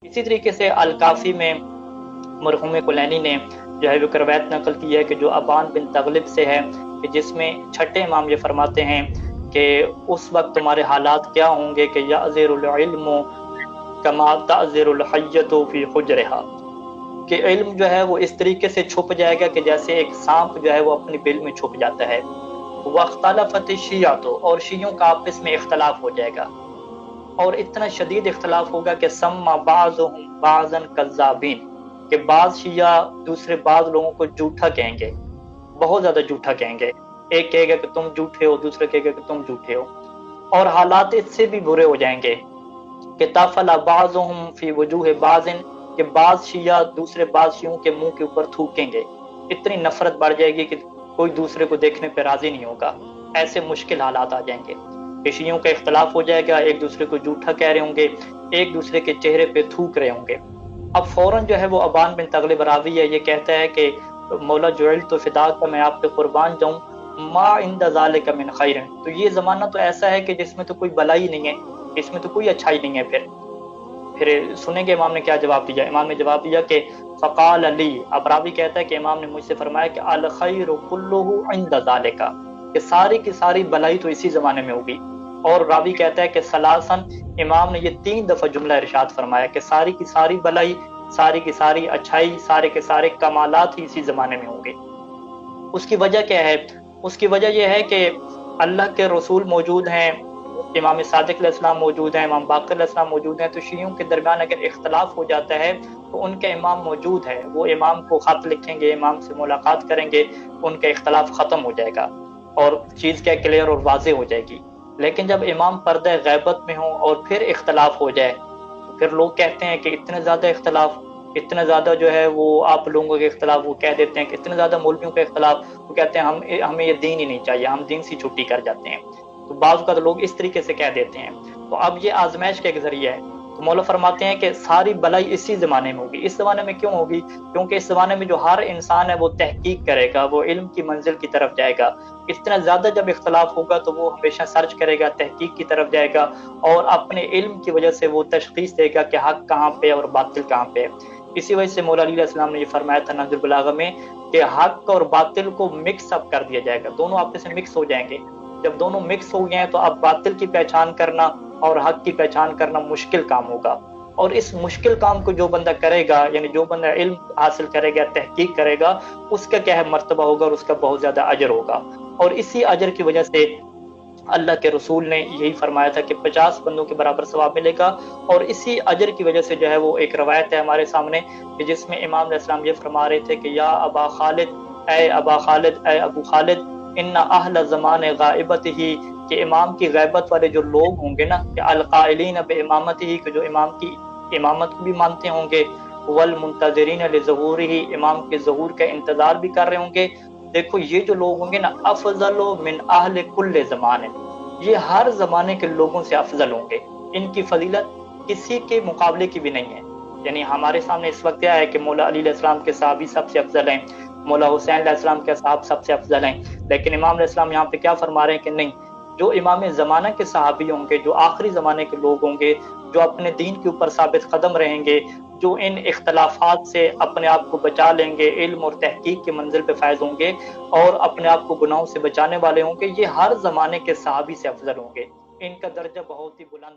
इसी तरीके से अल-काफ़ी में मरहूम कुलैनी ने जो है वो रवायत नकल की है कि जो अबान बिन तगलिब से है, कि जिसमें छठे इमाम ये फरमाते हैं कि उस वक्त तुम्हारे हालात क्या होंगे कि यअज़िरुल इल्मु कमा तअज़िरुल हय्यतु फी हुज्रिहा, कि इल्म जो है वो इस तरीके से छुप जाएगा कि जैसे एक सांप जो है वो अपनी बिल में छुप जाता है। वख्तलफत शिय्अतु, और शियों का आपस में इख्तलाफ हो जाएगा, और इतना शदीद इख्तलाफ होगा कि सम्मा बाज़ुहुम बाज़न कज़्ज़ाबीन, कि बाज़ शिया दूसरे बाज़ लोगों को झूठा कहेंगे, बहुत ज़्यादा झूठा कहेंगे। एक कहेगा कि तुम झूठे हो, दूसरा कहेगा कि तुम झूठे हो। और हालात इससे भी बुरे हो जाएंगे कि तफ़ला बाज़ुहुम फ़ी वजूह बाज़िन, कि बाज़ शिया दूसरे बाज़ शियों के मुंह के ऊपर थूकेंगे। इतनी नफरत बढ़ जाएगी कि कोई दूसरे को देखने पे राजी नहीं होगा। ऐसे मुश्किल हालात आ जाएंगे कि शियों का इख्तलाफ हो जाएगा, एक दूसरे को झूठा कह रहे होंगे, एक दूसरे के चेहरे पे थूक रहे होंगे। अब फौरन जो है वो अबान बिन तगलिब रावी है, ये कहता है कि मौला जुइल्तु फिदाका, मैं आप पे कुर्बान जाऊं, मा इंदा ज़ालिका मिन खैरिन, तो ये ज़माना तो ऐसा है कि जिसमें तो कोई भलाई नहीं है, इसमें तो कोई अच्छाई नहीं है। फिर सुनेंगे इमाम ने क्या जवाब दिया। इमाम ने जवाब दिया कि फ़क़ाल अली, अब रावी कहता है कि इमाम ने मुझसे फरमाया कि अल खैरु कुल्लुहु इंदा ज़ालिका, कि सारी की सारी भलाई तो इसी ज़माने में होगी। और रावी कहता है कि सलासन, इमाम ने ये 3 दफ़ा जुमला इरशाद फरमाया कि सारी की सारी भलाई, सारी की सारी अच्छाई, सारे के सारे कमालात ही इसी ज़माने में होंगे। उसकी वजह क्या है? उसकी वजह यह है कि अल्लाह के रसूल मौजूद हैं, इमाम सादिक अलैहिस्सलाम मौजूद हैं, इमाम बाक़िर अलैहिस्सलाम मौजूद हैं, तो शियों के दरमियान अगर इख्तलाफ हो जाता है तो उनका इमाम मौजूद है, वो इमाम को ख़त लिखेंगे, इमाम से मुलाकात करेंगे, उनका इख्तलाफ ख़त्म हो जाएगा और चीज़ क्या क्लियर और वाज़ेह हो जाएगी। लेकिन जब इमाम पर्दा ग़ैबत में हो और फिर इख्तलाफ हो जाए, तो फिर लोग कहते हैं कि इतने ज़्यादा इख्तलाफ, इतना ज़्यादा जो है वो आप लोगों के इख्तलाफ, वो कह देते हैं कि इतने ज़्यादा मौलवियों का इख्तलाफ, वो कहते हैं हमें ये दीन ही नहीं चाहिए, हम दीन से छुट्टी कर जाते हैं। तो बाज़ औक़ात लोग इस तरीके से कह देते हैं। तो अब ये आज़माइश का एक ज़रिया है। तो मौला फरमाते हैं कि सारी भलाई इसी ज़माने में होगी। इस ज़माने में क्यों होगी? क्योंकि इस ज़माने में जो हर इंसान है वो तहकीक करेगा, वो इल्म की मंज़िल की तरफ जाएगा। इतना ज़्यादा जब इख्तलाफ होगा तो वो हमेशा सर्च करेगा, तहकीक की तरफ जाएगा, और अपने इल्म की वजह से वो तशख़ीस देगा कि हक़ कहाँ पे है और बातिल कहाँ पे है। इसी वजह से मौला अली अलैहिस्सलाम ने ये फरमाया था नहजुल बलागा में कि हक़ और बातिल को मिक्स अप कर दिया जाएगा, दोनों आपस में मिक्स हो जाएंगे। जब दोनों मिक्स हो गए हैं तो अब बातिल की पहचान करना और हक़ की पहचान करना मुश्किल काम होगा। और इस मुश्किल काम को जो बंदा करेगा, यानी जो बंदा इल्म हासिल करेगा, तहकीक करेगा, उसका क्या है मर्तबा होगा और उसका बहुत ज़्यादा अजर होगा। और इसी अजर की वजह से अल्लाह के रसूल ने यही फरमाया था कि 50 बंदों के बराबर सवाब मिलेगा। और इसी अजर की वजह से जो है वो एक रवायत है हमारे सामने कि जिसमें इमाम अलैहिस्सलाम ये फरमा रहे थे कि या अबा खालिद, ऐ अबा खालिद, ऐ अबू खालिद, इन्ना अहल ज़माने गाइबतिही, कि इमाम की गैबत वाले जो लोग होंगे ना, कि अल-क़ाइलीन बिइमामतिही, कि जो इमाम की इमामत को भी मानते होंगे, वल मुंतज़िरीन लिज़ुहूरिही, इमाम के ज़हूर का इंतज़ार भी कर रहे होंगे। देखो ये जो लोग होंगे ना, अफ़ज़लु मिन अहले कुल्ले ज़माने, ये हर ज़माने के लोगों से अफ़ज़ल होंगे। इनकी फ़ज़ीलत किसी के मुकाबले की भी नहीं है। यानी हमारे सामने इस वक़्त क्या है कि मौला अली अलैहिस्सलाम के सहाबी सबसे अफ़ज़ल हैं, मौला हुसैन अलैहिस्सलाम के असहाब सबसे अफ़ज़ल हैं। लेकिन इमाम अलैहिस्सलाम यहाँ पे क्या फरमा रहे हैं कि नहीं, जो इमाम ज़माना के सहाबी होंगे, जो आखिरी ज़माने के लोग होंगे, जो अपने दीन के ऊपर साबित कदम रहेंगे, जो इन इख्तलाफात से अपने आप को बचा लेंगे, इल्म और तहकीक की मंजिल पे फ़ायज़ होंगे और अपने आप को गुनाहों से बचाने वाले होंगे, ये हर ज़माने के सहाबी से अफ़ज़ल होंगे। इनका दर्जा बहुत ही बुलंद